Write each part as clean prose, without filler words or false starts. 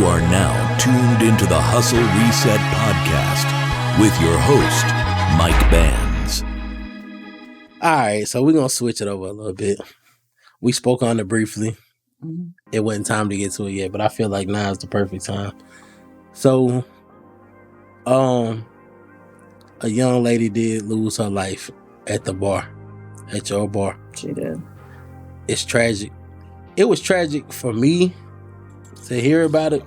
You are now tuned into the Hustle Reset Podcast with your host, Mike Bands. All right, so we're going to switch it over a little bit. We spoke on it briefly. Mm-hmm. It wasn't time to get to it yet, but I feel like now is the perfect time. So, a young lady did lose her life at the bar, at your bar. She did. It's tragic. It was tragic for me to hear about it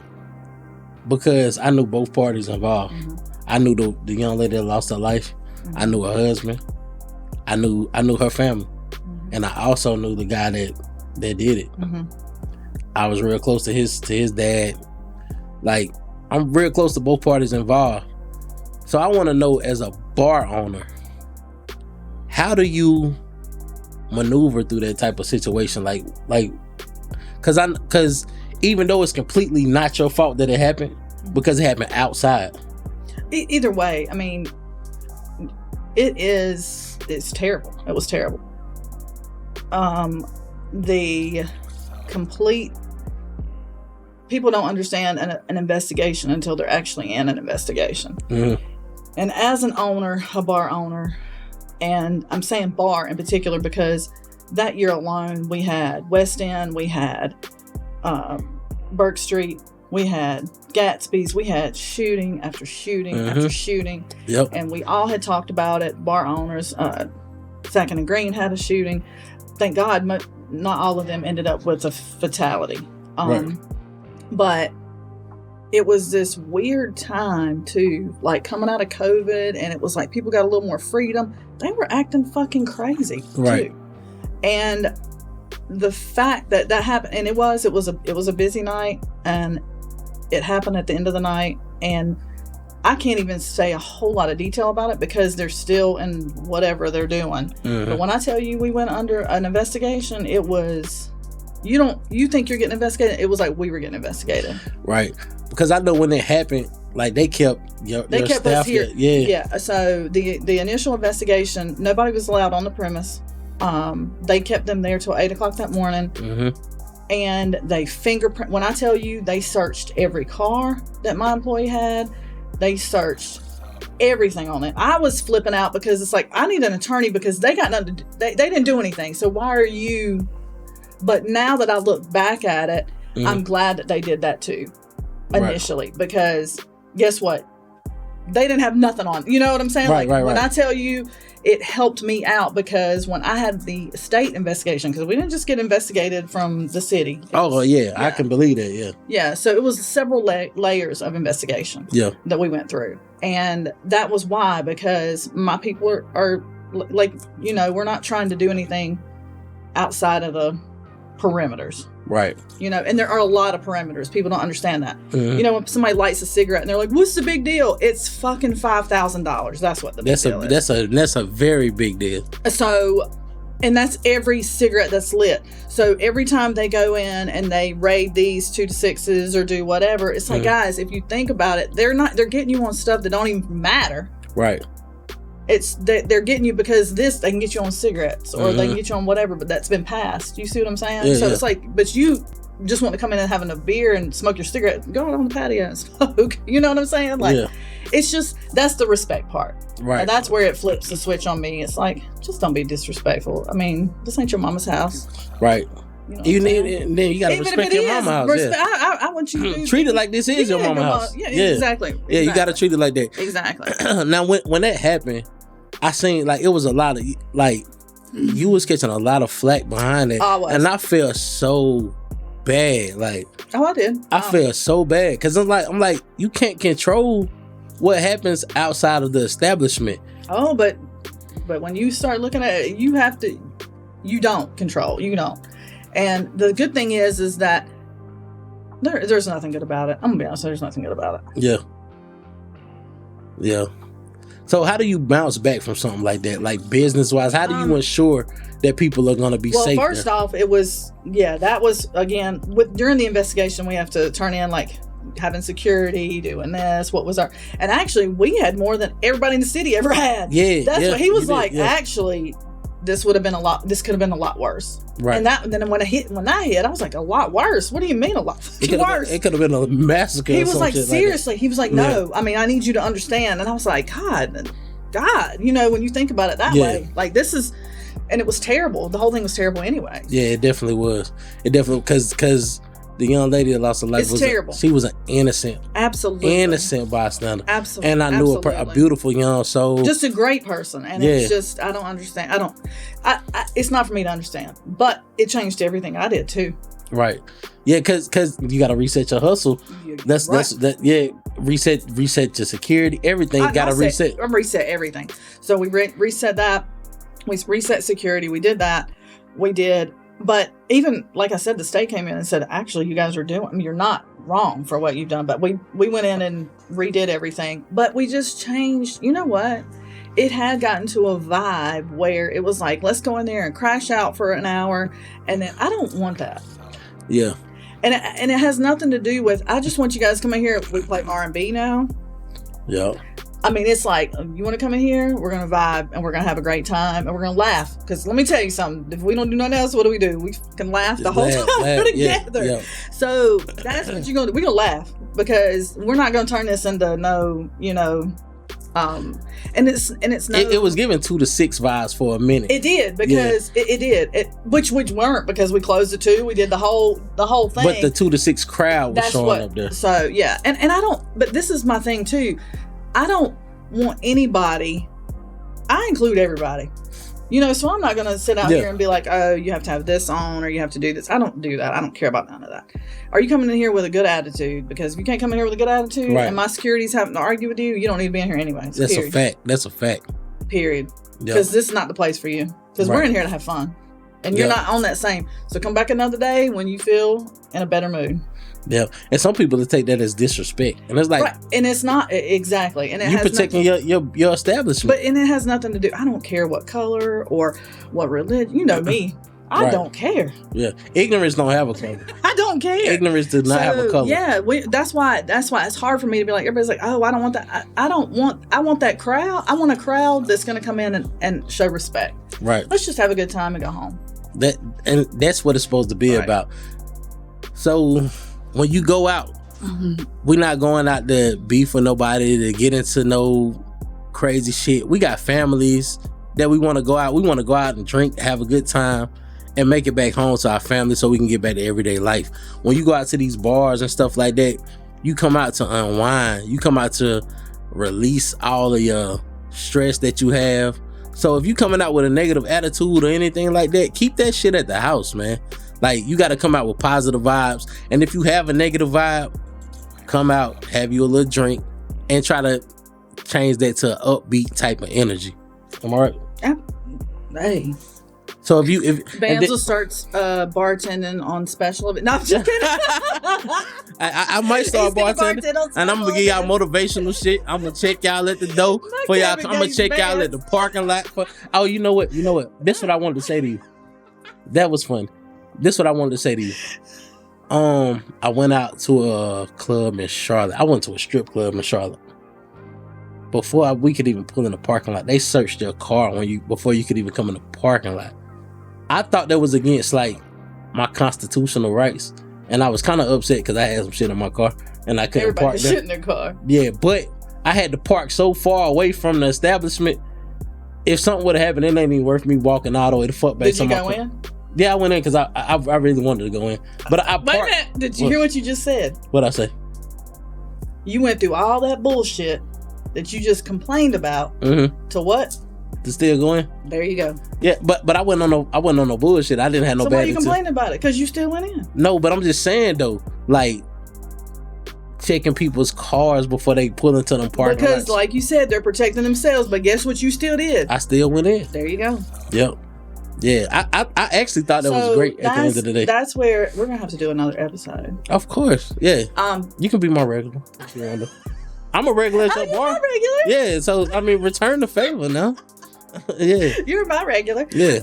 because I knew both parties involved. Mm-hmm. I knew the young lady that lost her life. Mm-hmm. I knew her husband. I knew her family. Mm-hmm. And I also knew the guy that did it. Mm-hmm. I was real close to his dad. Like, I'm real close to both parties involved. So I want to know, as a bar owner, how do you maneuver through that type of situation? Like, cause even though it's completely not your fault that it happened, because it happened outside. Either way, I mean, it's terrible. It was terrible. The complete, people don't understand an investigation until they're actually in an investigation. Mm-hmm. And as an owner, a bar owner, and I'm saying bar in particular because that year alone we had West End, we had Burke Street, we had Gatsby's, we had shooting after shooting after shooting. Yep. And we all had talked about it. Bar owners, Second and Green had a shooting. Thank God not all of them ended up with a fatality. Right. But it was this weird time too, like coming out of COVID, and it was like people got a little more freedom. They were acting fucking crazy Right. too. And the fact that happened, and it was a busy night, and it happened at the end of the night, and I can't even say a whole lot of detail about it because they're still in whatever they're doing. Mm-hmm. But when I tell you we went under an investigation, it was, you think you're getting investigated, it was like we were getting investigated. Right. Because I know when it happened, like they kept your staff us here. Yeah. So the initial investigation, nobody was allowed on the premise. They kept them there till 8:00 that morning. Mm-hmm. And they fingerprint. When I tell you, they searched every car that my employee had. They searched everything on it. I was flipping out because it's like, I need an attorney because they got nothing to do. They didn't do anything. So why are you? But now that I look back at it, I'm glad that they did that too initially, because guess what? They didn't have nothing on. You know what I'm saying? Right. When I tell you, it helped me out because when I had the state investigation, because we didn't just get investigated from the city. Yeah, I can believe that. Yeah. Yeah. So it was several layers of investigation. Yeah. That we went through, and that was why, because my people are like, we're not trying to do anything outside of the perimeters. Right. And there are a lot of parameters. People don't understand that. Mm-hmm. When somebody lights a cigarette and they're like, what's the big deal? It's fucking $5,000. That's what the big deal is. That's a very big deal. So, and that's every cigarette that's lit. So every time they go in and they raid these 2 to 6s or do whatever, it's like, guys, if you think about it, they're getting you on stuff that don't even matter. Right. They're getting you because they can get you on cigarettes or they can get you on whatever, but that's been passed. You see what I'm saying? Yeah, so it's like, but you just want to come in and having a beer and smoke your cigarette, go out on the patio and smoke. You know what I'm saying? Like, it's just, that's the respect part. Right. And that's where it flips the switch on me. It's like, just don't be disrespectful. I mean, this ain't your mama's house. Right. You gotta respect your mama's house. I want you to treat it like this is your mama's house. Yeah, exactly. Yeah, you gotta treat it like that. Exactly. Now, when that happened, I seen like it was a lot of like you was catching a lot of flack behind it, and I felt so bad. Like, I did. I felt so bad because I'm like, you can't control what happens outside of the establishment. Oh, but when you start looking at it, you have to. You don't control. You don't. And the good thing is that there's nothing good about it. I'm gonna be honest. There's nothing good about it. Yeah. So how do you bounce back from something like that? Like business-wise, how do you ensure that people are going to be safe? Well, first off, it was, that was, again, during the investigation, we have to turn in, like, having security, doing this, and actually, we had more than everybody in the city ever had. Yeah. That's what he was like, actually, this would have been a lot. This could have been a lot worse. Right. And then when I hit, I was like, a lot worse. What do you mean a lot worse? It could have been a massacre. He was like, seriously. He was like, no. I mean, I need you to understand. And I was like, God, when you think about it that way, like this is, and it was terrible. The whole thing was terrible anyway. Yeah, it definitely was. It definitely because the young lady that lost her life was terrible. She was an innocent bystander. Absolutely. And I knew a beautiful young soul. Just a great person. And it's just, I don't understand. It's not for me to understand. But it changed everything I did too. Right. Yeah, because you got to reset your hustle. That's reset your security. Everything got to reset. Reset everything. So we reset that. We reset security. We did that. But even, like I said, the state came in and said, actually, you guys you're not wrong for what you've done. But we went in and redid everything. But we just changed, you know what? It had gotten to a vibe where it was like, let's go in there and crash out for an hour. And then I don't want that. Yeah. And it has nothing to do with, I just want you guys to come in here. We play R&B now. Yeah. I mean, it's like, you want to come in here? We're going to vibe and we're going to have a great time and we're going to laugh. Because let me tell you something. If we don't do nothing else, what do? We can laugh the whole time together. Yeah. So that's what you're going to do. We're going to laugh because we're not going to turn this into and it's no, it was given 2 to 6 vibes for a minute. It did because it did. Which weren't because we closed at 2. We did the whole thing. But the 2 to 6 crowd was showing up there. So yeah, and I don't. But this is my thing too. I don't want anybody. I include everybody. So I'm not going to sit out here and be like, oh, you have to have this on or you have to do this. I don't do that. I don't care about none of that. Are you coming in here with a good attitude? Because if you can't come in here with a good attitude and my security's having to argue with you, you don't need to be in here anyway. That's a fact. That's a fact. Period. Because this is not the place for you. Because we're in here to have fun. And you're not on that same. So come back another day when you feel in a better mood. Yeah, and some people take that as disrespect, and it's like, and it's not exactly, and you protecting your establishment. And it has nothing to do. I don't care what color or what religion. You know me, I don't care. Yeah, ignorance don't have a color. I don't care. Ignorance does not have a color. Yeah, that's why it's hard for me to be like, everybody's like, oh, I don't want that. I want that crowd. I want a crowd that's going to come in and show respect. Right. Let's just have a good time and go home. That's what it's supposed to be about. So when you go out, we're not going out to beef with nobody, to get into no crazy shit. We got families that we want to go out. We want to go out and drink, have a good time, and make it back home to our family so we can get back to everyday life. When you go out to these bars and stuff like that, you come out to unwind. You come out to release all of your stress that you have. So if you coming out with a negative attitude or anything like that, keep that shit at the house, man. Like, you got to come out with positive vibes. And if you have a negative vibe, come out, have you a little drink, and try to change that to an upbeat type of energy. Am I right? Hey. So if Banzel starts bartending on special event. No, I'm just kidding. I might start bartending, and I'm gonna give y'all motivational shit. I'm gonna check y'all at the door for y'all. I'm gonna check y'all at the parking lot for. Oh, you know what? This is what I wanted to say to you. That was fun. This is what I wanted to say to you. I went out to a club in Charlotte. I went to a strip club in Charlotte. Before we could even pull in the parking lot, they searched your car before you could even come in the parking lot. I thought that was against like my constitutional rights, and I was kind of upset because I had some shit in my car and I couldn't park there. Shit in their car. Yeah, but I had to park so far away from the establishment. If something would have happened, it ain't even worth me walking all the way the fuck back. Did you go in? Yeah, I went in because I really wanted to go in. But I parked. Wait a minute. Did you hear what you just said? What'd I say? You went through all that bullshit that you just complained about to what? To still go in? There you go. Yeah, but I wasn't on no bullshit. I didn't have no bad. So why you complaining about it? Because you still went in. No, but I'm just saying though, like checking people's cars before they pull into them parking lots. Because like you said, they're protecting themselves. But guess what? You still did. I still went in. There you go. Yep. Yeah, I actually thought that was great at the end of the day. That's where we're gonna have to do another episode. Of course, yeah. You can be my regular. I'm a regular at your bar. Regular? Yeah, so I mean, return the favor now. Yeah, you're my regular. Yeah.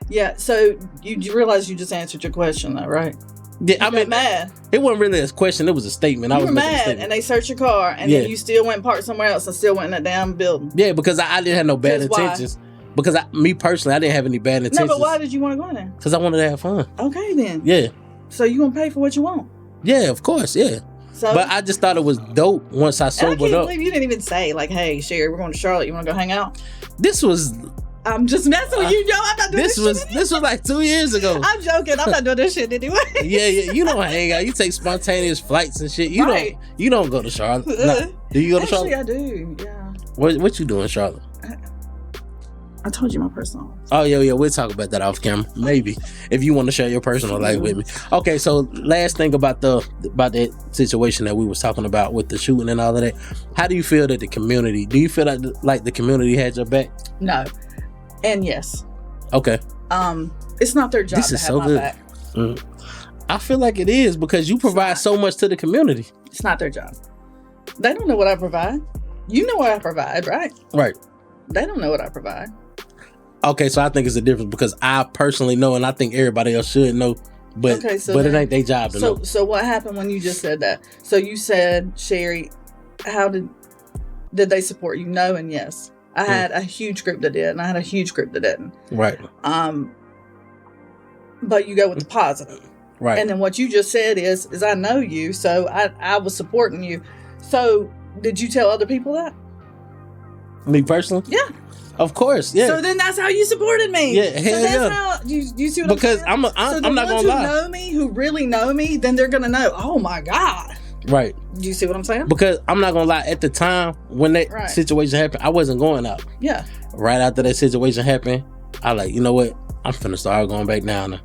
Yeah. So you realize you just answered your question though, right? Yeah, I mean, mad. It wasn't really a question. It was a statement. I was making a mad, statement. and they searched your car, and then you still went and parked somewhere else and still went in that damn building. Yeah, because I didn't have no bad intentions. Why? Because me personally, I didn't have any bad intentions. No, but why did you want to go in there? Because I wanted to have fun. Okay, then. Yeah. So you gonna pay for what you want? Yeah, of course. Yeah. So, but I just thought it was dope once I sobered up. I can't believe you didn't even say like, "Hey, Cherie, we're going to Charlotte. You want to go hang out?" This was. I'm just messing with you, Joe. I'm not doing this shit. This was like 2 years ago. I'm joking. I'm not doing this shit anyway. Yeah. You don't hang out. You take spontaneous flights and shit. You don't go to Charlotte. No. Do you go to Charlotte? Actually, I do. Yeah. What you do in Charlotte? I told you my personal life. Oh, yeah. We'll talk about that off camera. Maybe. If you want to share your personal life with me. Okay, so last thing about that situation that we was talking about with the shooting and all of that. How do you feel that the community, do you feel like the community had your back? No. And yes. Okay. It's not their job to have my back. I feel like it is because you provide so much to the community. It's not their job. They don't know what I provide. You know what I provide, right? Right. They don't know what I provide. Okay, so I think it's a difference because I personally know, and I think everybody else should know, but it ain't their job to know. So what happened when you just said that? So you said, Cherie, how did they support you? No and yes. I had a huge group that did, and I had a huge group that didn't. Right. But you go with the positive. Right. And then what you just said is I know you, so I was supporting you. So did you tell other people that? Me personally? Yeah. Of course, yeah. So then that's how you supported me. Yeah, hell so that's how you see what because I'm saying? I'm not gonna lie. Who know me, who really know me, then they're gonna know. Oh my God. Right. Do you see what I'm saying? Because I'm not gonna lie. At the time when that situation happened, I wasn't going out. Yeah. Right after that situation happened, I like, you know what? I'm finna start going back down now.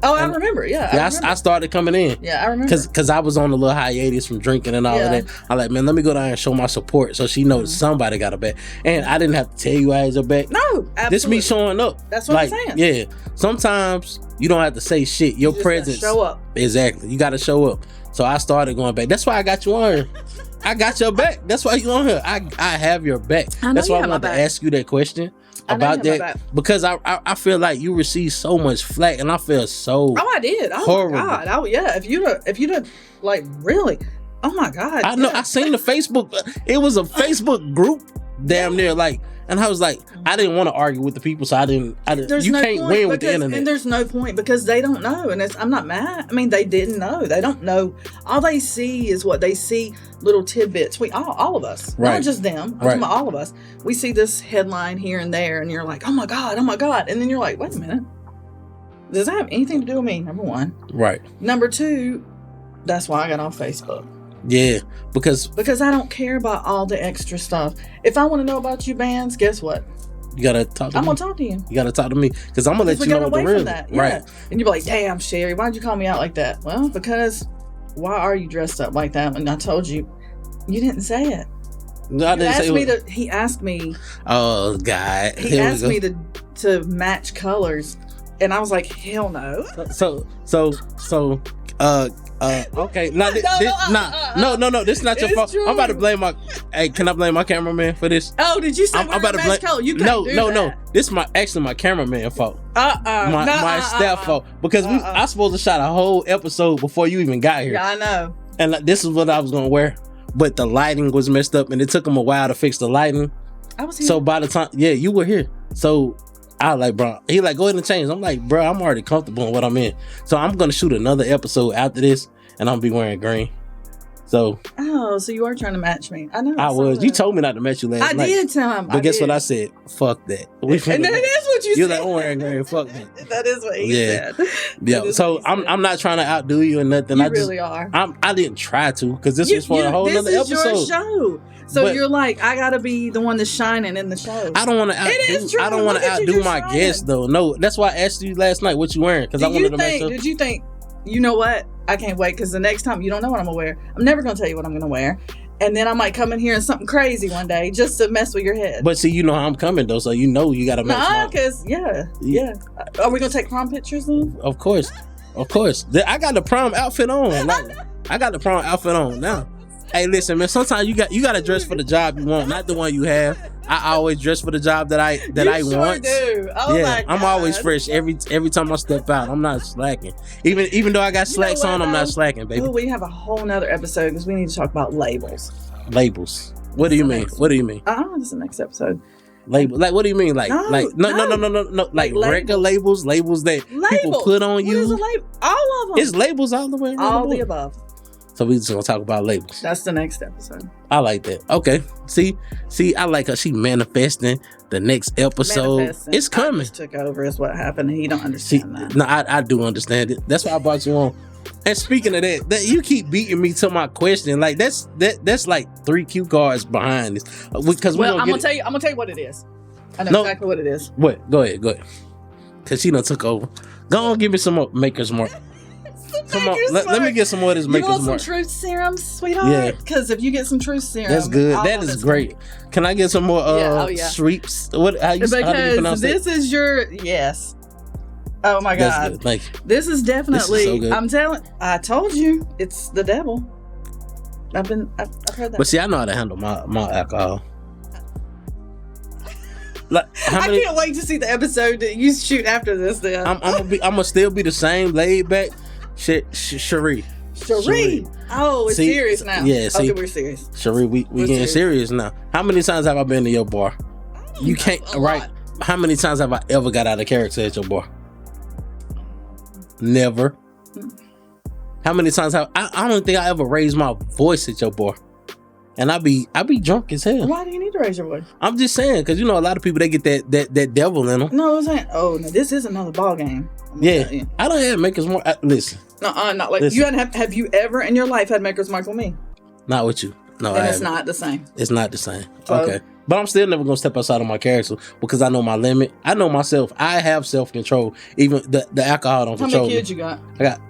Oh, I remember. Yeah. I started coming in. Yeah, I remember. Because I was on a little hiatus from drinking and all of that. I like, man, let me go down and show my support so she knows somebody got her back. And I didn't have to tell you I had your back. No, absolutely. This me showing up. That's what I'm saying. Yeah. Sometimes you don't have to say shit. Your presence. Show up. Exactly. You got to show up. So I started going back. That's why I got you on here. I got your back. That's why you on here. I have your back. That's why I wanted to ask you that question about that, because I feel like you received so much flack, and I feel so. Oh, I did. Oh horrible. My God. Oh yeah. If you'd like really. Oh my God. I know. I seen the Facebook. It was a Facebook group, damn near like. And I was like, I didn't want to argue with the people, so I didn't. You can't win with the internet. And there's no point because they don't know. And I'm not mad. I mean, they didn't know. They don't know. All they see is what they see, little tidbits. All of us, not just them. I'm talking about all of us. We see this headline here and there, and you're like, oh my God. And then you're like, wait a minute. Does that have anything to do with me? Number one. Right. Number two, that's why I got on Facebook. Yeah, because I don't care about all the extra stuff. If I want to know about you bands, guess what? You gotta talk to me. I'm gonna talk to you. You gotta talk to me because I'm gonna let you know what the real. Yeah. Right. And you'll be like, damn, Cherie, why'd you call me out like that? Well, because why are you dressed up like that? And I told you, you didn't say it. No, I didn't say it. He asked me. Oh God. He asked me to match colors, and I was like, hell no. Okay. No. This is not your fault. True. I'm about to blame my. Hey, can I blame my cameraman for this? Oh, did you say I'm about to blame? Color? You no. This is my cameraman fault. My staff fault because I supposed to shot a whole episode before you even got here. Yeah, I know. And this is what I was gonna wear, but the lighting was messed up, and it took them a while to fix the lighting. I was here. So by the time, you were here. So I like, bro. He like, go ahead and change. I'm like, bro, I'm already comfortable in what I'm in. So I'm gonna shoot another episode after this, and I'm gonna be wearing green. So. Oh, so you are trying to match me? I know. I was. That. You told me not to match you last night. I did tell him. But guess what I said? Fuck that. And that is what you said. You're like, I'm wearing green. Fuck that. That is what he said. Yeah. So I'm not trying to outdo you or nothing. You really are. I didn't try to because this was for a whole other episode. This is your show. So you're like, I gotta be the one that's shining in the show. I don't want to outdo. I don't want to outdo my guest though. No, that's why I asked you last night what you wearing because I wanted to make sure. Did you think? You know what? I can't wait because the next time you don't know what I'm gonna wear. I'm never gonna tell you what I'm gonna wear, and then I might come in here in something crazy one day just to mess with your head. But see, you know how I'm coming though, so you know you gotta match. Nah, because yeah. Are we gonna take prom pictures then? Of course. I got the prom outfit on. Like, I got the prom outfit on now. Hey, listen, man. Sometimes you got to dress for the job you want, not the one you have. I always dress for the job that I want. Do. Oh yeah, my God. I'm always fresh every time I step out. I'm not slacking. Even though I got slacks on, I'm not slacking, baby. Ooh, we have a whole nother episode because we need to talk about labels. Labels. What do you mean? What do you mean? This is the next episode. Label, like what do you mean? Like No. Like regular labels that people put on you. What is a label? All of them. It's labels all the way around. All the above. So we just gonna talk about labels. That's the next episode. I like that. Okay. See, I like her. She manifesting the next episode. It's coming. I just took over is what happened. He don't understand that. No, I do understand it. That's why I brought you on. And speaking of that you keep beating me to my question. Like that's like 3 cue cards behind this. Because I'm gonna tell you what it is. I know exactly what it is. What? Go ahead. Cause she done took over. Go on, give me some more Maker's Mark. Come on, let me get some more of this Maker's Mark. You want some truth serum, sweetheart? Yeah. Because if you get some truth serum, that's good. That is great. Can I get some more sweeps? How do you pronounce this is your yes. Oh my God! Like this is definitely. So good. I told you, it's the devil. I've heard that. But see, I know how to handle my alcohol. Like, I can't wait to see the episode that you shoot after this. Then I'm gonna still be the same laid back. Cherie. Oh, it's serious now. Yeah, see, okay, we're serious. Cherie, we getting serious now. How many times have I been to your bar? You can't right. How many times have I ever got out of character at your bar? Never. How many times have I don't think I ever raised my voice at your bar. And I be drunk as hell. Why do you need to raise your voice? I'm just saying, because a lot of people, they get that devil in them. No, I'm saying, no, this is another ball game. Yeah, I don't have Maker's Mark. Listen. Not like listen. Have you ever in your life had Maker's Mark with me? Not with you. No, and it's not the same. It's not the same. Okay. But I'm still never gonna step outside of my character because I know my limit. I know myself. I have self-control. Even the alcohol don't control me. How many kids you got? I got.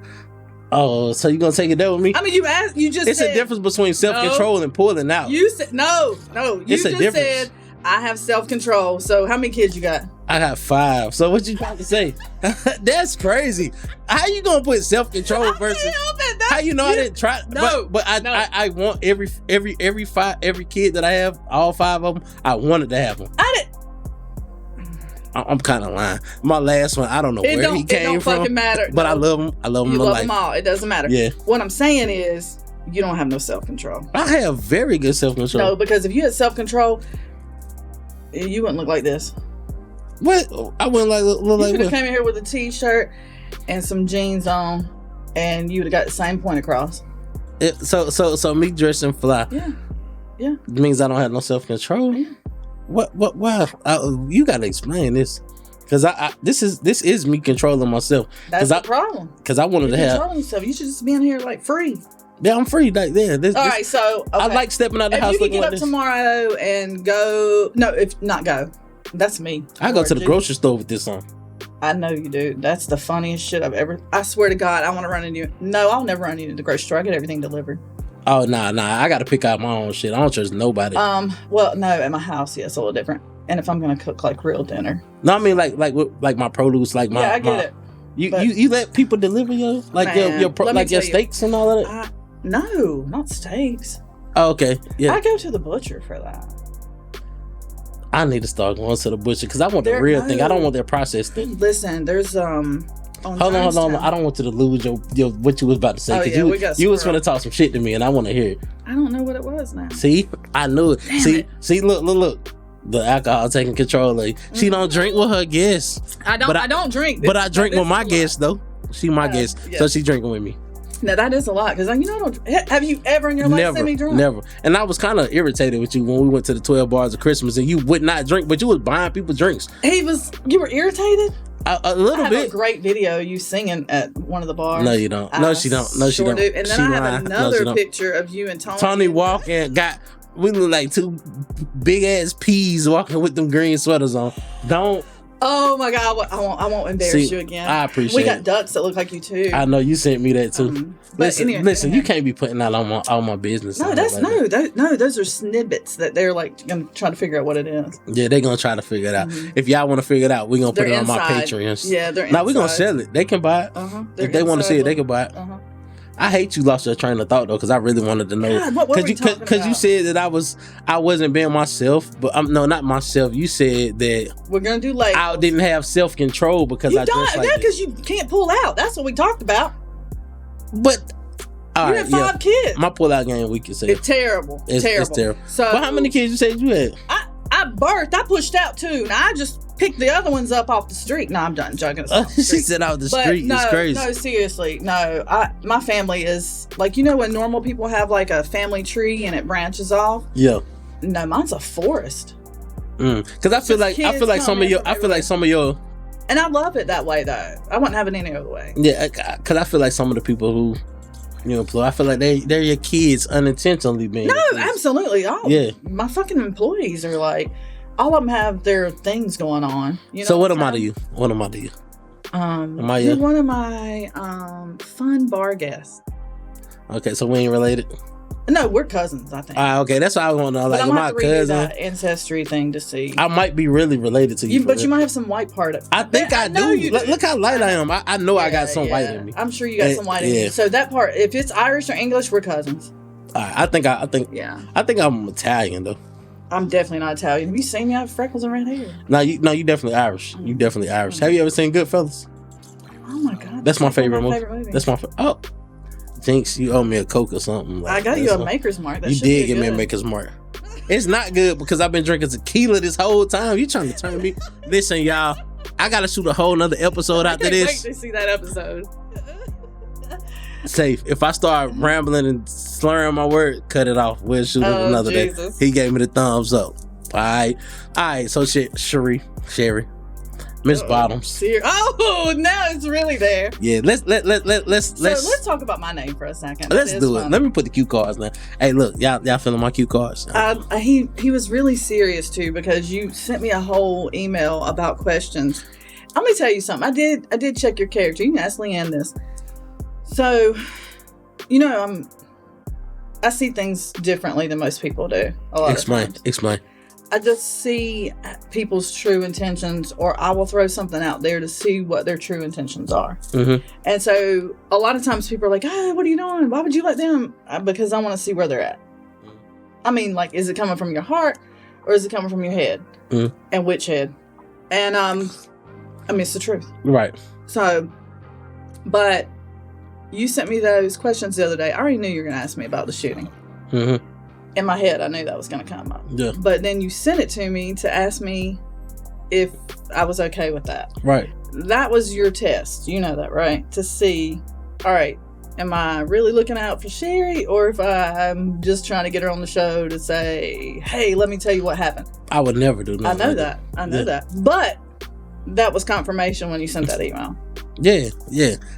Oh, so you gonna take it there with me? I mean, you just it's said, a difference between self-control and pulling out. You said no. You just said I have self-control. So how many kids you got? I got 5. So what you trying to say? That's crazy. How you gonna put self-control versus? How you know I didn't try? No, but I want every kid that I have, all 5 of them. I wanted to have them. I'm kind of lying. My last one, I don't know where he came from. It don't fucking matter. But I love him. I love him. You love them all. It doesn't matter. Yeah. What I'm saying is, you don't have no self-control. I have very good self-control. No, because if you had self-control, you wouldn't look like this. What? I wouldn't look like what? You could have what? came in here with a t-shirt and some jeans on, and you would have got the same point across. So me dressing fly. Yeah. Means I don't have no self-control. Yeah. What? Why? You gotta explain this, because this is me controlling myself. That's the problem. Because I wanted to have controlling yourself. You should just be in here like free. Yeah, I'm free. Like all right, so I like stepping out the house. If you can get up tomorrow and go, if not go, that's me. I go to the grocery store with this on. I know you do. That's the funniest shit I've ever. I swear to God, I want to run into you. No, I'll never run into the grocery store. I get everything delivered. Oh nah, I gotta pick out my own shit. I don't trust nobody. Well, no, at my house, yeah, it's a little different. And if I'm gonna cook like real dinner, no, I mean like my produce, like my. Yeah, I get it. You let people deliver your your steaks and all of that. No, not steaks. Oh, okay, yeah. I go to the butcher for that. I need to start going to the butcher because I want the real thing. I don't want their processed thing. Listen, there's Hold on. I don't want you to lose your what you was about to say because you was gonna talk some shit to me and I want to hear it. I don't know what it was now. See, I knew it. See, look. The alcohol taking control of you. She don't drink with her guests. I don't drink. But I drink with my guests though. She my guest, so she drinking with me. Now that is a lot because have you ever in your life seen me drunk? Never. And I was kind of irritated with you when we went to the 12 bars of Christmas and you would not drink, but you was buying people drinks. You were irritated? A little bit. I have a great video of you singing at one of the bars. No, you don't. No, she don't. No, she don't. Do. And then I have another picture of you and Tony. Tony walking, we look like 2 big ass peas walking with them green sweaters on. Don't. Oh my God! I won't embarrass you again. I appreciate. We got ducks that look like you too. I know you sent me that too. Listen, you can't be putting out all my business. No, those are snippets that they're like gonna try to figure out what it is. Yeah, they're gonna try to figure it out. Mm-hmm. If y'all want to figure it out, we're gonna put it on my Patreon. Yeah, they're now we're gonna sell it. They can buy it. If they want to see it, they can buy it. I hate you lost your train of thought though, because I really wanted to know. God, what were we talking Because you about? said that I wasn't being myself, but no, not myself. You said that We're gonna do labels. I didn't have self control because You I don't, dressed like because you can't pull out. That's what we talked about. But all You right, have 5 kids. my pull out game weak as hell. It's terrible. It's terrible. So, But how many kids you said you had? I birthed. I pushed out 2. Now I just picked the other ones up off the street. No, I'm done joking. She said out the street. No, it's crazy. no, seriously, no. My family is like, you know when normal people have like a family tree and it branches off. Yeah. No, mine's a forest. Because I feel like some of your. And I love it that way though. I wouldn't have it any other way. Yeah, because I feel like some of the people who you employ, I feel like they're your kids unintentionally being. No, absolutely. Yeah. My fucking employees are like, all of them have their things going on. You know so what am I to you? What am I to you? You're one of my fun bar guests. Okay, so we ain't related. No, we're cousins, I think. Okay, that's what I want to know. But Like, I'm am gonna I have to redo cousin? that ancestry thing to see. I might be really related to you. But you might have some white part of it. I think I know do. you do. Look how light I am. I know I got some white Yeah. in me. I'm sure you got some white in yeah. you. So that part, if it's Irish or English, we're cousins. All right, I think Yeah. I think I'm Italian though. I'm definitely not Italian. Have you seen me? I have freckles and red hair. No, you definitely Irish. You definitely Irish. Have you ever seen Goodfellas? Oh my God. That's my like favorite one of movie. my movie. That's my oh. Jinx, you owe me a Coke or something. I got you a Maker's Mark. That You should did be give me a good. Maker's Mark. It's not good because I've been drinking tequila this whole time. You trying to turn me? Listen, y'all. I gotta shoot a whole nother episode after I can't this. wait to see that episode. Safe. If I start rambling and slurring my word, cut it off. We'll shoot it another Jesus. day. He gave me the thumbs up. All right. So Cherie, Miss Bottoms. Oh, now it's really there. Yeah. Let's Let's talk about my name for a second. Let's That do is it. fun. Let me put the cue cards now. Hey, look, y'all feeling my cue cards? He was really serious too, because you sent me a whole email about questions. I'm gonna tell you something. I did check your character. You can ask Leanne this. So, you know, I see things differently than most people do. A lot of times. Explain. I just see people's true intentions, or I will throw something out there to see what their true intentions are. Mm-hmm. And so a lot of times people are like, "Oh, what are you doing? Why would you let them?" Because I want to see where they're at. I mean, like, is it coming from your heart or is it coming from your head? Mm-hmm. And which head? And I mean, it's the truth. Right. So, but you sent me those questions the other day. I already knew you were going to ask me about the shooting. Mm-hmm. In my head, I knew that was going to come up. Yeah. But then you sent it to me to ask me if I was okay with that. Right. That was your test. You know that, right? To see, all right, am I really looking out for Cherie, or if I'm just trying to get her on the show to say, hey, let me tell you what happened. I would never do that. I know that. I know that. But that was confirmation when you sent that email. Yeah.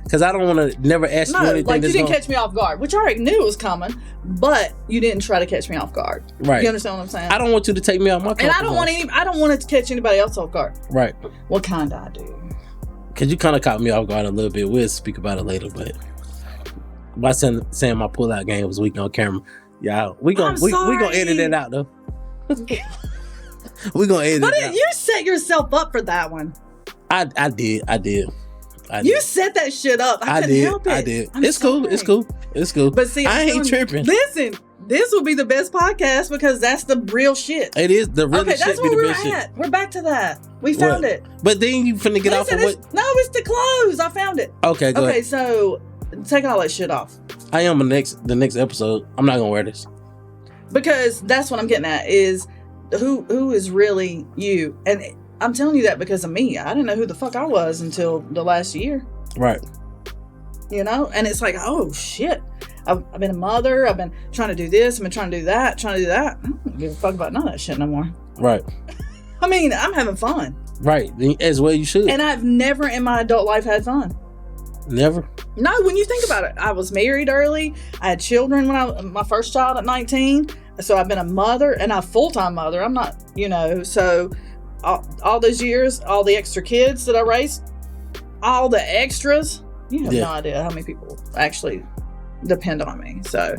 Because I don't want to never ask you anything. Like, you didn't catch me off guard, which I already knew was coming, but you didn't try to catch me off guard. Right. You understand what I'm saying? I don't want you to take me out my comfort And I don't want it to catch anybody else off guard. Right. What kind I do? Because you kind of caught me off guard a little bit. We'll speak about it later, but by saying my pull-out game was weak on camera, yeah, we gonna edit it out though. We gonna edit it out. You set yourself up for that one. I did. You set that shit up. I couldn't help it. I did. I'm It's sorry. cool. But see, I ain't tripping. Listen, this will be the best podcast because that's the real shit. It is the real Okay, shit. that's Be where the we're best shit. at. We're back to that. We found it. But then you finna get off of what? It's the close. I found it. Okay, go ahead. So take all that shit off. I am the next episode. I'm not gonna wear this. Because that's what I'm getting at is who is really you. And I'm telling you that because of me. I didn't know who the fuck I was until the last year. Right. You know? And it's like, oh shit. I've been a mother. I've been trying to do this. I've been trying to do that. I don't give a fuck about none of that shit no more. Right. I mean, I'm having fun. Right. As well you should. And I've never in my adult life had fun. Never? No, when you think about it, I was married early. I had children when my first child at 19. So I've been a mother and a full-time mother. I'm not, so all those years, all the extra kids that I raised, all the extras, you have no idea how many people actually depend on me. So,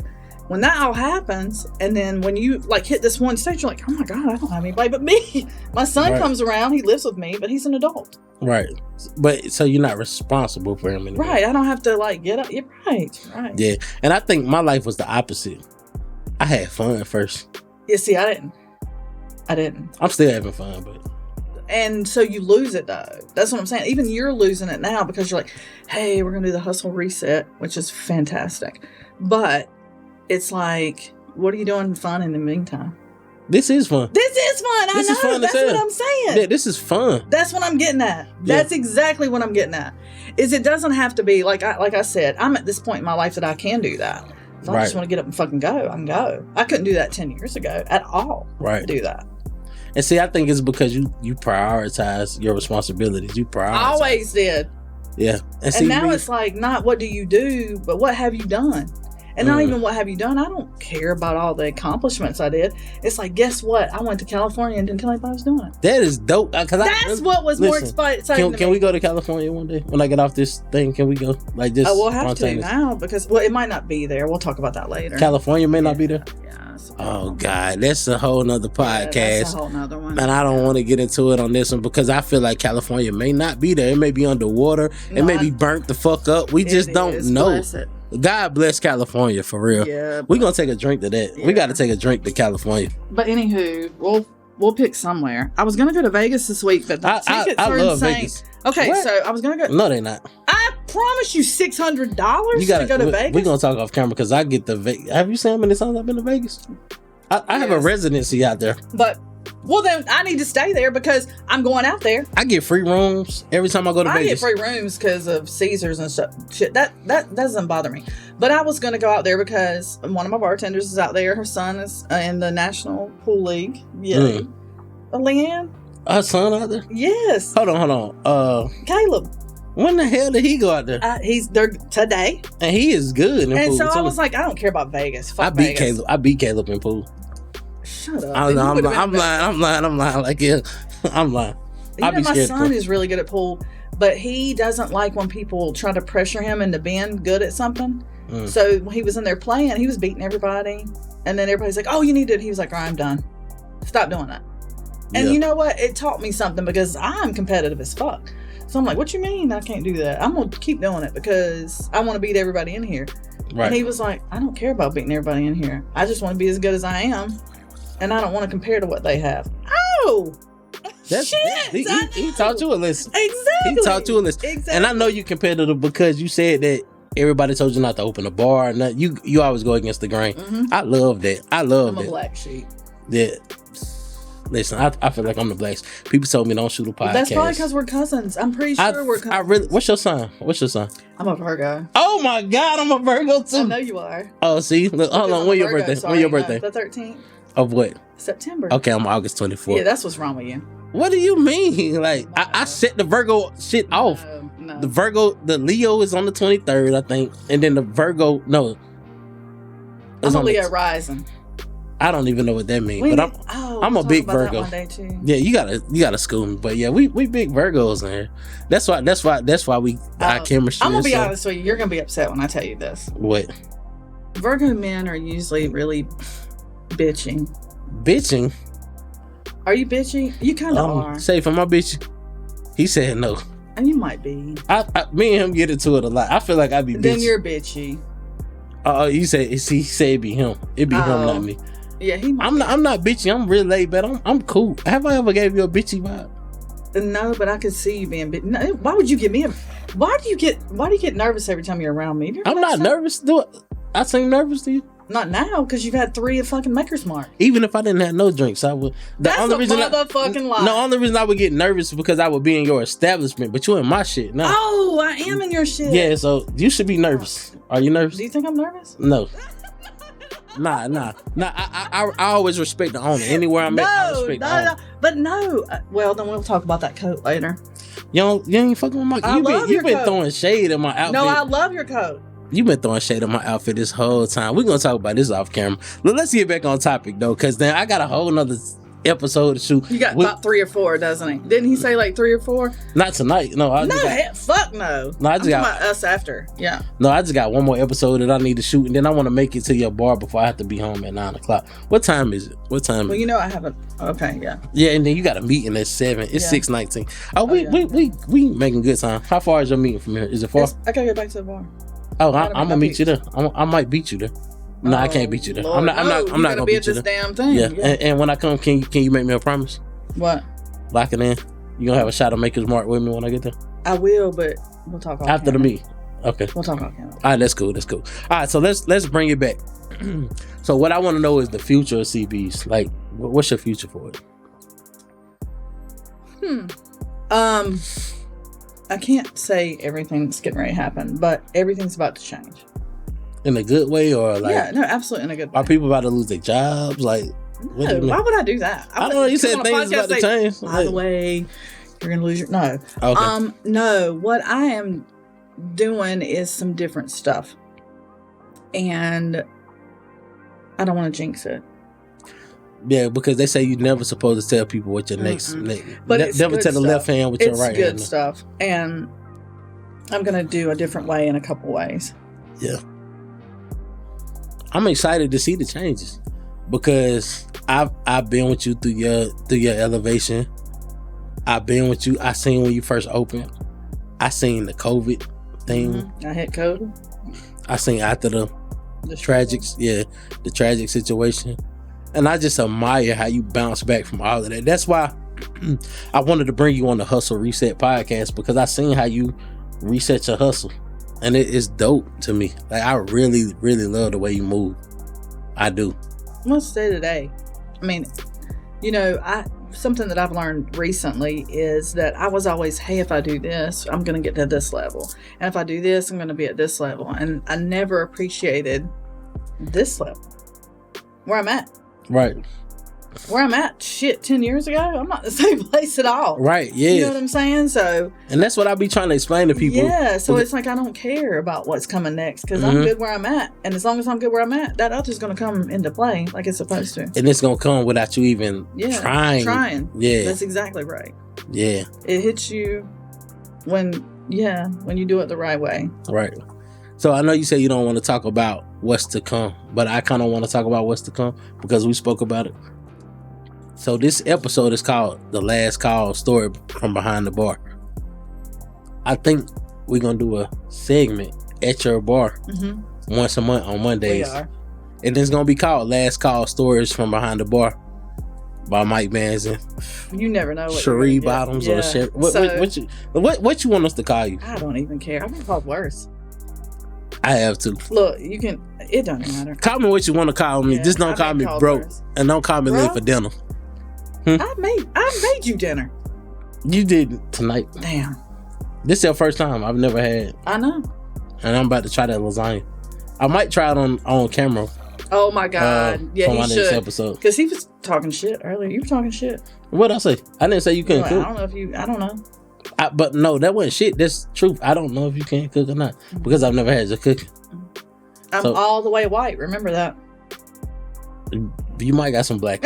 when that all happens, and then when you like hit this one stage, you're like, oh my God, I don't have anybody but me. My son comes around, he lives with me, but he's an adult. Right. But so you're not responsible for him anymore. Right. I don't have to like get up. You're right. Right. Yeah. And I think my life was the opposite. I had fun first. Yeah, see, I didn't. I'm still having fun, but. And so you lose it though. That's what I'm saying. Even you're losing it now because you're like, hey, we're going to do the hustle reset, which is fantastic. But it's like, what are you doing fun in the meantime? This is fun. This is fun. I know. That's what I'm saying. Yeah, this is fun. That's what I'm getting at. That's exactly what I'm getting at. Is it doesn't have to be like I said, I'm at this point in my life that I can do that. If I just want to get up and fucking go, I can go. I couldn't do that 10 years ago at all. Right. Do that. And see, I think it's because you prioritize your responsibilities. You prioritize. I always did. Yeah. And now it's like, not what do you do, but what have you done? And not even what have you done. I don't care about all the accomplishments I did. It's like, guess what? I went to California and didn't tell anybody I was doing it. That is dope. That's what was more exciting. Can we go to California one day? When I get off this thing, can we go? Like this? We'll have to now because, it might not be there. We'll talk about that later. California may not be there? Yeah. Oh, God. That's a whole nother podcast. Yeah, that's a whole nother one. And I don't want to get into it on this one because I feel like California may not be there. It may be underwater. It may be burnt the fuck up. We just don't know. God bless California, for real. Yeah, we're gonna take a drink to that. We got to take a drink to California. But anywho, we'll pick somewhere. I was gonna go to Vegas this week, but the tickets are insane. Vegas. Okay, what? So I was gonna go. No, they're not. I promise you $600 to go to Vegas. We're gonna talk off camera because I get the Vegas. Have you seen how many times I've been to Vegas? I have a residency out there. But then I need to stay there because I'm going out there. I get free rooms every time I go to Vegas. I get free rooms because of Caesars and stuff. Shit, that doesn't bother me. But I was going to go out there because one of my bartenders is out there. Her son is in the National Pool League. Yeah. Leanne? Her son out there? Yes. Hold on. Caleb. When the hell did he go out there? He's there today. And he is good in and pool. So I was like, I don't care about Vegas. Fuck Vegas. I beat Caleb in pool. Shut up. I'm lying. Like, yeah, I'm lying. My son is really good at pool, but he doesn't like when people try to pressure him into being good at something. So when he was in there playing, he was beating everybody. And then everybody's like, oh, you need to. He was like, all right, I'm done. Stop doing that. And you know what? It taught me something because I'm competitive as fuck. So I'm like, what you mean I can't do that? I'm going to keep doing it because I want to beat everybody in here. Right. And he was like, I don't care about beating everybody in here. I just want to be as good as I am. And I don't want to compare to what they have. Oh! Shit! He taught you a lesson. Exactly. He taught you a lesson. Exactly. And I know you competitive because you said that everybody told you not to open a bar. You always go against the grain. Mm-hmm. I love that. I'm a black sheep. Yeah. Listen, I feel like I'm the black sheep. People told me don't shoot a podcast. That's probably because we're cousins. I'm pretty sure we're cousins. What's your sign? I'm a Virgo. Oh my God, I'm a Virgo too. I know you are. Oh, see? Look, hold on. When your birthday? When your birthday? The 13th. Of what? September. Okay, I'm August 24th. Yeah, that's what's wrong with you. What do you mean? Like, I set the Virgo shit off. No. The Virgo, the Leo is on the 23rd, I think. And then the Virgo, no. I'm a Leo rising. I don't even know what that means, but I'm a big Virgo. One day too. Yeah, you gotta school me. But yeah, we big Virgos in here. That's why we our chemistry. I'm gonna be honest with you. You're gonna be upset when I tell you this. What? Virgo men are usually really bitching. Bitching? Are you bitchy? You kind of are. Safe, am I bitchy? He said no. And you might be. Me and him get into it a lot. I feel like I be bitchy. Then you're bitchy. You say he say it be him. It be him, not me. Yeah, he might. I'm not bitchy. I'm real laid back. I'm cool. Have I ever gave you a bitchy vibe? No, but I could see you being bitchy. No, why would you give me why do you get nervous every time you're around me? I'm not nervous. I seem nervous to you? Not now, because you've had 3 of fucking Maker's Mark. Even if I didn't have no drinks, I would. That's a motherfucking lie. The only reason I would get nervous is because I would be in your establishment, but you in my shit. No. Oh, I am in your shit. Yeah, so you should be nervous. Are you nervous? Do you think I'm nervous? No. Nah. I always respect the owner. Anywhere I'm at, I respect the owner. But no. Well, then we'll talk about that coat later. You ain't fucking with my coat. You've been throwing shade at my outfit. No, I love your coat. You've been throwing shade on my outfit this whole time. We're going to talk about this off camera. Let's get back on topic, though, because then I got a whole nother episode to shoot. You got about 3 or 4, doesn't he? Didn't he say like 3 or 4? Not tonight. No, Fuck no. No, I'm talking about us after. Yeah. No, I just got one more episode that I need to shoot, and then I want to make it to your bar before I have to be home at 9 o'clock. What time is it? Well, you know I haven't. Okay, yeah. Yeah, and then you got a meeting at 7. It's 6:19. Oh, we making good time. How far is your meeting from here? Is it far? I gotta get back to the bar. Oh, I'm gonna meet you there. I might beat you there. No, I can't beat you there. Lord, I'm not gonna be beat at you this there. damn thing. Yeah. And when I come, can you make me a promise? What? Lock it in. You gonna have a shot of Maker's Mark with me when I get there? I will, but we'll talk off after the meet. Okay. We'll talk off camera. All right, that's cool. All right, so let's bring it back. So what I want to know is the future of CBs. Like, what's your future for it? I can't say everything's getting ready to happen, but everything's about to change. In a good way, or like? Yeah, no, absolutely in a good way. Are people about to lose their jobs? Like, no, why would I do that? I don't know. You said things about to change. By the way, you're gonna lose your no. Okay. No. What I am doing is some different stuff, and I don't want to jinx it. Yeah, because they say you're never supposed to tell people what your next. But it's never good tell the stuff. left hand with your right hand. It's good stuff, and I'm gonna do a different way in a couple ways. Yeah, I'm excited to see the changes because I've been with you through your elevation. I've been with you. I seen when you first opened. I seen the COVID thing. Mm-hmm. I had COVID. I seen after the tragic situation. And I just admire how you bounce back from all of that. That's why I wanted to bring you on the Hustle Reset podcast, because I seen how you reset your hustle. And it is dope to me. Like, I really, really love the way you move. I do. Let's say today. I mean, you know, something that I've learned recently is that I was always, hey, if I do this, I'm going to get to this level. And if I do this, I'm going to be at this level. And I never appreciated this level, where I'm at. Right. Where I'm at, 10 years ago, I'm not in the same place at all. Right, yeah. You know what I'm saying? So, and that's what I be trying to explain to people. Yeah, so it's like I don't care about what's coming next, because I'm good where I'm at. And as long as I'm good where I'm at, that other's going to come into play like it's supposed to. And it's going to come without you even trying. Yeah. That's exactly right. Yeah. It hits you when you do it the right way. Right. So I know you say you don't want to talk about what's to come, but I kind of want to talk about what's to come because we spoke about it. So this episode is called The Last Call Story from Behind the Bar. I think we're going to do a segment at your bar once a month on Mondays. We are. And it's going to be called Last Call Stories from Behind the Bar by Mike Bands. You never know what Cherie Bottoms or Cherie. What you want us to call you? I don't even care. I've been called worse. I have to. Look, you can. It doesn't matter. Call me what you want to call me. Just don't call me broke, and don't call me late for dinner. I made you dinner. You did tonight. Damn. This is your first time. I've never had. I know. And I'm about to try that lasagna. I might try it on camera. Oh my God! Yeah, he should. Next episode. Because he was talking shit earlier. You were talking shit. What'd I say? I didn't say you couldn't cook. I don't know if you. I don't know. But no, that wasn't shit. That's truth. I don't know if you can cook or not because I've never had you cooking. I'm all the way white. Remember that. You might got some black.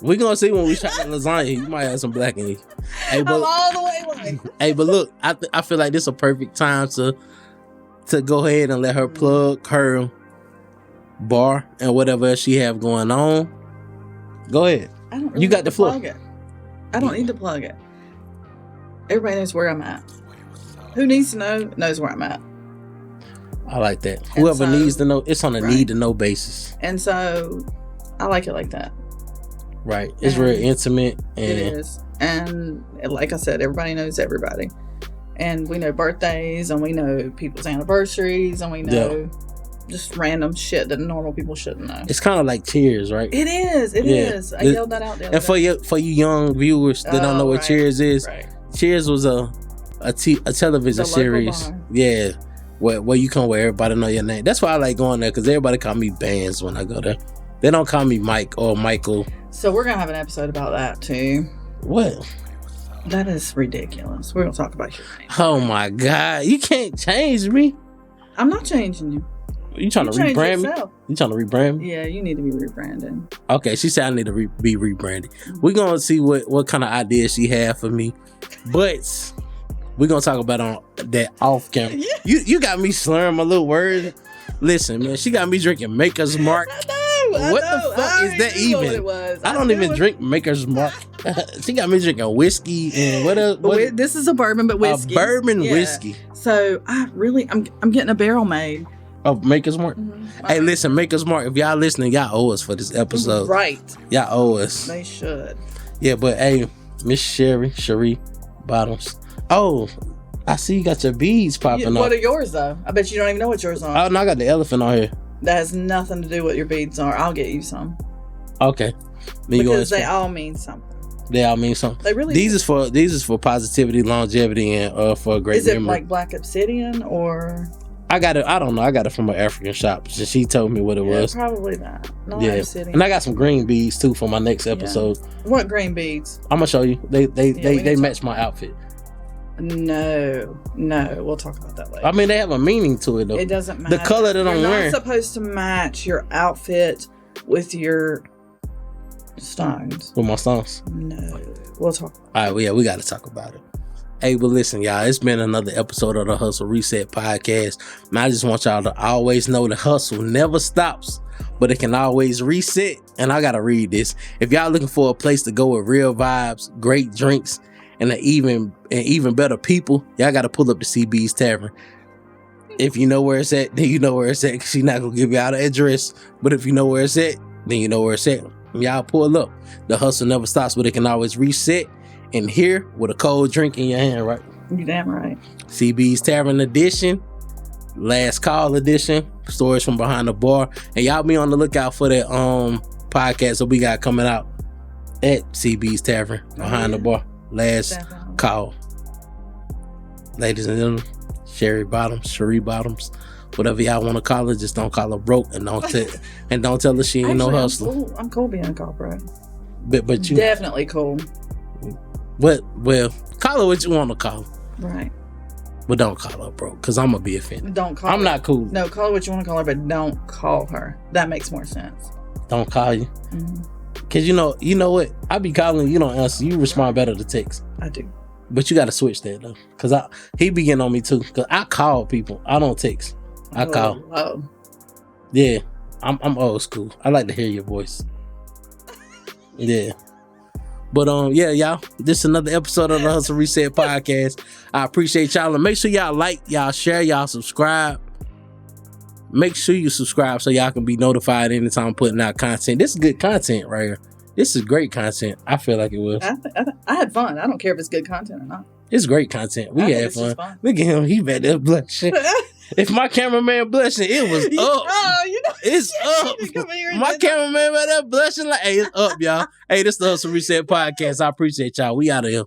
We're gonna see when we try the lasagna. You might have some black in you. Hey, I'm all the way white. Hey, but look, I feel like this is a perfect time to go ahead and let her plug her bar and whatever else she have going on. Go ahead. I don't really you got the floor. I don't need to plug it. Everybody knows where I'm at. Who needs to know knows where I'm at. I like that. Whoever needs to know, it's on a need to know basis. And so I like it like that. Right. It's very intimate. And it is. And like I said, everybody knows everybody. And we know birthdays, and we know people's anniversaries, and we know just random shit that normal people shouldn't know. It's kind of like Cheers, right? It is. It is. I yelled that out the other day. And for you young viewers that don't know what Cheers is, Cheers was a television series. Yeah. Where you come where everybody know your name. That's why I like going there, because everybody call me Bands when I go there. They don't call me Mike or Michael. So we're gonna have an episode about that too. What? That is ridiculous. We're gonna talk about your name. Oh my God. You can't change me. I'm not changing you. You trying to changed rebrand me? yourself. You trying to rebrand me? Yeah, you need to be rebranded. Okay, she said I need to be rebranded. We're gonna see what kind of ideas she had for me, but we're gonna talk about on that off camera. Yeah. You got me slurring my little words. Listen, man, she got me drinking Maker's Mark. What the fuck is that even? I don't even drink Maker's Mark. She got me drinking whiskey and what else? This is a bourbon, but whiskey. A bourbon whiskey. So I'm getting a barrel made. Of Maker's Mark. Mm-hmm. Hey, listen, Maker's Mark. If y'all listening, y'all owe us for this episode. Right. Y'all owe us. They should. Yeah, but hey, Miss Cherie Bottoms. Oh, I see you got your beads popping up. What are yours though? I bet you don't even know what yours are. Oh no, I got the elephant on here. That has nothing to do with what your beads are. I'll get you some. Okay. Because they all mean something. They all mean something. They really. These is for positivity, longevity, and for a great memory. Is it memory. like black obsidian or? I got it. I don't know. I got it from an African shop. She told me what it was. Probably that. Not yeah. obsidian. And I got some green beads too for my next episode. What green beads? I'm gonna show you. They match my outfit. No, we'll talk about that later. I mean, they have a meaning to it though. It doesn't matter. The color that I'm wearing. You're not supposed to match your outfit with your stones. With my stones. No, we'll talk. All right, well, yeah, we got to talk about it. Hey, but listen, y'all, it's been another episode of the Hustle Reset podcast. And I just want y'all to always know the hustle never stops, but it can always reset. And I got to read this. If y'all looking for a place to go with real vibes, great drinks, and even better people, y'all got to pull up the CB's Tavern. If you know where it's at, then you know where it's at. She's not going to give you out the address. But if you know where it's at, then you know where it's at. Y'all pull up. The hustle never stops, but it can always reset. And here with a cold drink in your hand, right? You damn right. CB's Tavern edition, last call edition, stories from behind the bar, and y'all be on the lookout for that podcast that we got coming out at CB's Tavern behind the bar. Last call, ladies and gentlemen. Cherie Bottoms, whatever y'all want to call her, just don't call her broke and don't tell her she ain't no hustler. I'm cool being a call broke. But you definitely cool. Well, call her what you want to call her. Right. But don't call her broke, because I'm going to be offended. Don't call her. I'm not cool. No, call her what you want to call her, but don't call her. That makes more sense. Don't call you? Because you know what? I be calling, you don't answer. You respond better to text. I do. But you got to switch that, though. Because he be getting on me, too. Because I call people. I don't text. I call. Oh. Yeah. I'm old school. I like to hear your voice. Yeah. But yeah, y'all, this is another episode of the Hustle Reset podcast. I appreciate y'all, and make sure y'all like, y'all share, y'all subscribe. Make sure you subscribe so y'all can be notified anytime I'm putting out content. This is good content right here. This is great content. I feel like it was. I had fun. I don't care if it's good content or not. It's great content. We had fun. Look at him. He back there blushing. If my cameraman blushing, it was up. Oh, it's up. My cameraman back there blushing like, hey, it's up, y'all. Hey, this is the Hustle Reset podcast. I appreciate y'all. We out of here.